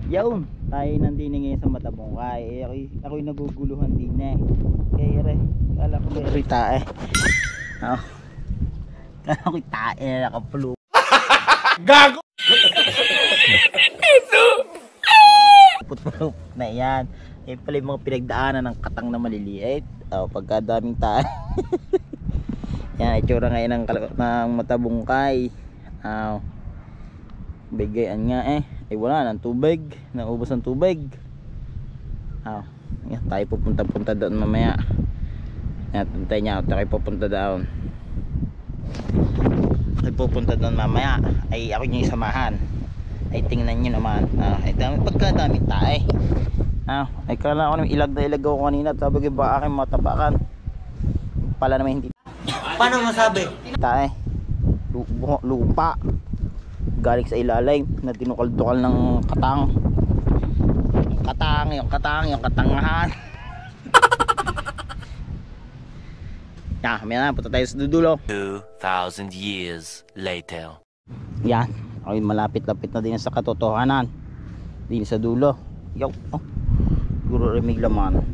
Yawn, tayo nandini ngayon sa Matabungkay. Ako'y naguguluhan din eh. Kaya re, kala ko may tae. Oh. Kala ko'y tae na nakapulo. Gago! Putpulok na yan. Yan pala yung mga pinagdaanan ng katang na maliliit. Oh, pagkadaming tae. Yan, itsura ngayon ng Matabungkay. Oh. Bigayan nga eh. Ay wala nang tubig, naubos ang tubig. Yan, tayo pupunta doon mamaya. Yan, tantay niya ako, tayo pupunta doon. Tayo pupunta doon mamaya. Ay ako niya samahan. Ay tingnan niyo naman. Ay dami, pagkadaming tae. Ay kala ko naman ilag na ilag ako kanina. Sabi ko ba aking matapakan. Pala naman hindi. Paano masabi? Tae. Lupa. Galing sa ilalim na dinukal-dukal ng katang. Yung katangahan. May na, punta tayo sa dudulo. 2,000 years later. Yan, ay malapit-lapit na din sa katotohanan. Din sa dulo. Guro remig laman.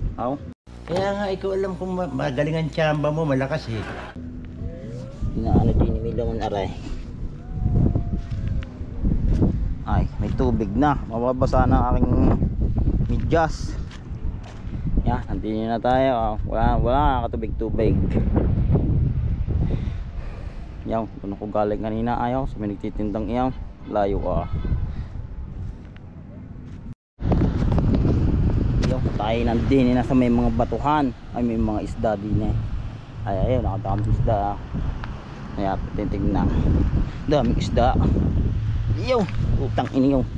Kaya nga ikaw alam kung magaling ang tsamba mo, malakas eh. Inaano din ni laman aray. Ay, may tubig na. Mababasa na ang aking medyas. Yan, andin na tayo. Wala nakatubig-tubig. Yan, kung ako galing kanina ayaw. So may nagtitindang iyaw. Layo Yan, tayo nandin. Nasa may mga batuhan. Ay, may mga isda din eh. Ay, ayun, nakadaming isda. Ayan, titignan. Daming isda. Yo, utang iniyo.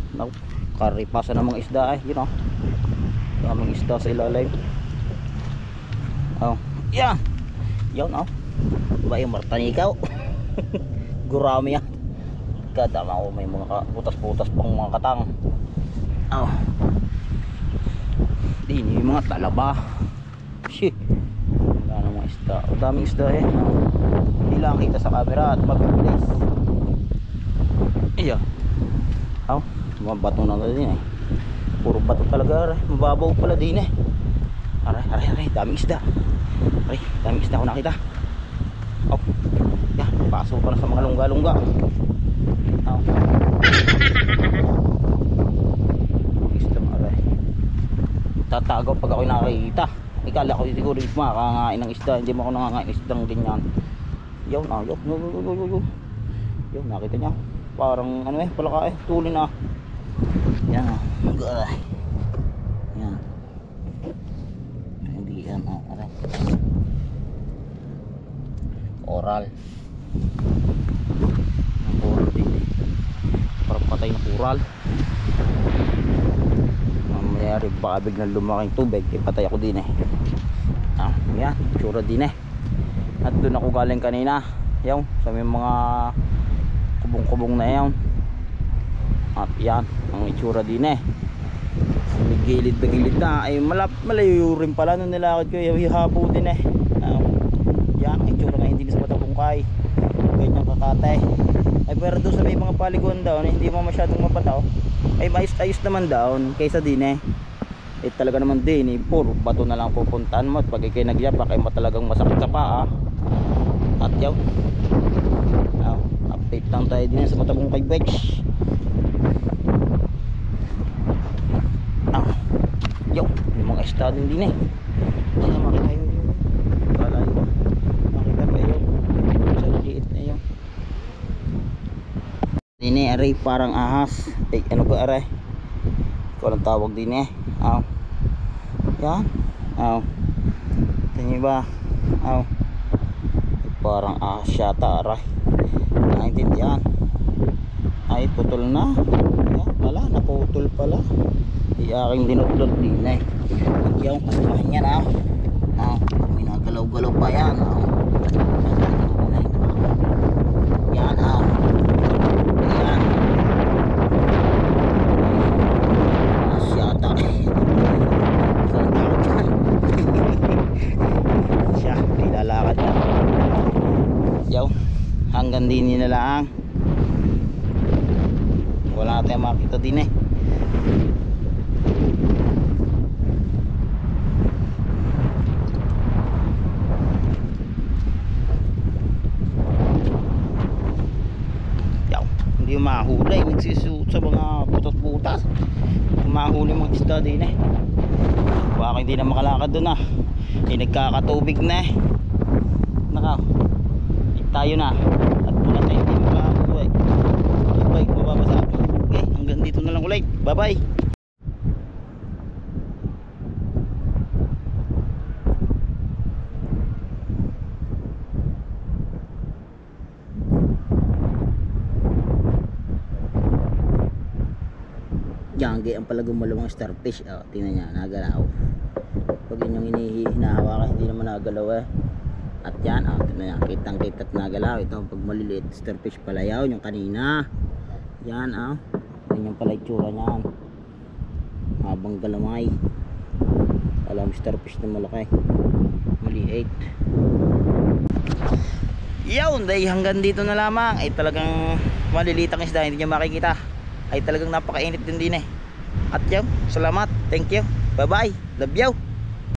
Karipasan ng mga isda daming isda sa ilalim. Yeah. Yan ba yung martanikaw? Gurami yan. Kadama ko may mga butas-butas pang mga katang. Di yung mga talaba. Shit. Wala na mga isda. Daming isda eh. Hindi lang kita sa camera at mag-release. Iya. Mga bato na din eh. Puro bato talaga. Mababaw pala din eh. Aray, daming isda. Daming isda ako nakita. Yan, pasok pa na sa mga lungga-lungga. Isda aray. Tatagaw pag ako'y nakakita. Ikala ko siguro makakain ng isda. Hindi mo ako nangangain isdang ganyan. Yaw, nakita niya. Parang palaka tuli na. Yan yan. Hindi yan aray. Oral din eh. Parang patay na oral. Mamayari baka biglang lumaking tubig patay ako din eh. Yan, tsura din eh. At doon ako galing kanina. Yung sa may mga kubong-kubong na yan. At yan ang itsura din eh. May gilid na ay malayo rin pala nung nilakad ko hihabo din eh. Yan ang itsura nga hindi sa Matabungkay. Ganyang kakatay. Ay pero doon sa may mga paliguan daw hindi mo masyadong mapataw. Ay ayos naman daw kaysa din eh. Talaga naman din eh. Puro bato na lang pupuntahan mo. At pag ikay nagyapa kay talagang masakit sa paa. At yaw update lang tayo din sa Matabungkay Beach. Yung mga estado din eh. Kaya makita yun. Kala yun. Makita ba yun? Sa liit na yun. Dini aray parang ahas. Ay ano ba aray? Ito ang tawag din eh. Yan. Tingin ba? Parang ahas yata aray. Naintindihan. Ay putol na. Wala naputol pala. Aking dinutlot din eh. Yung kasamahan yan minagalaw-galaw pa yan yan asyata siya nilalakad na hanggang din nila lang wala tayong makita din eh. Yaw, hindi mahuli, nagsusuot sa mga butas-butas. Mahuli mga isda din eh. Baka hindi na makalakad doon ah. Nagkakatubig na eh. Naka, tayo na. At baka tayo hindi makakuha eh. Bye, mababasa ako. Okay, hanggang dito na lang ulit. Bye bye. Yangge ang pala gumalawang starfish. Oh, tingnan niya, nagalaw. Pag yun yung hinahawakan, hindi naman nagalaw eh. At yan, oh, tingnan niya, kitang kita at nagalaw. Ito pag maliliit starfish pala yaw, yung kanina. Yan, oh. Yan yung pala itsura niyan. Habang galamay. Alam, starfish na malaki. Maliit. Yaw, dahil hanggang dito na lamang. Ay talagang maliliit ang isda, hindi niya makikita. Ay talagang napakainit din eh. At yaw, salamat, thank you, bye bye, love you.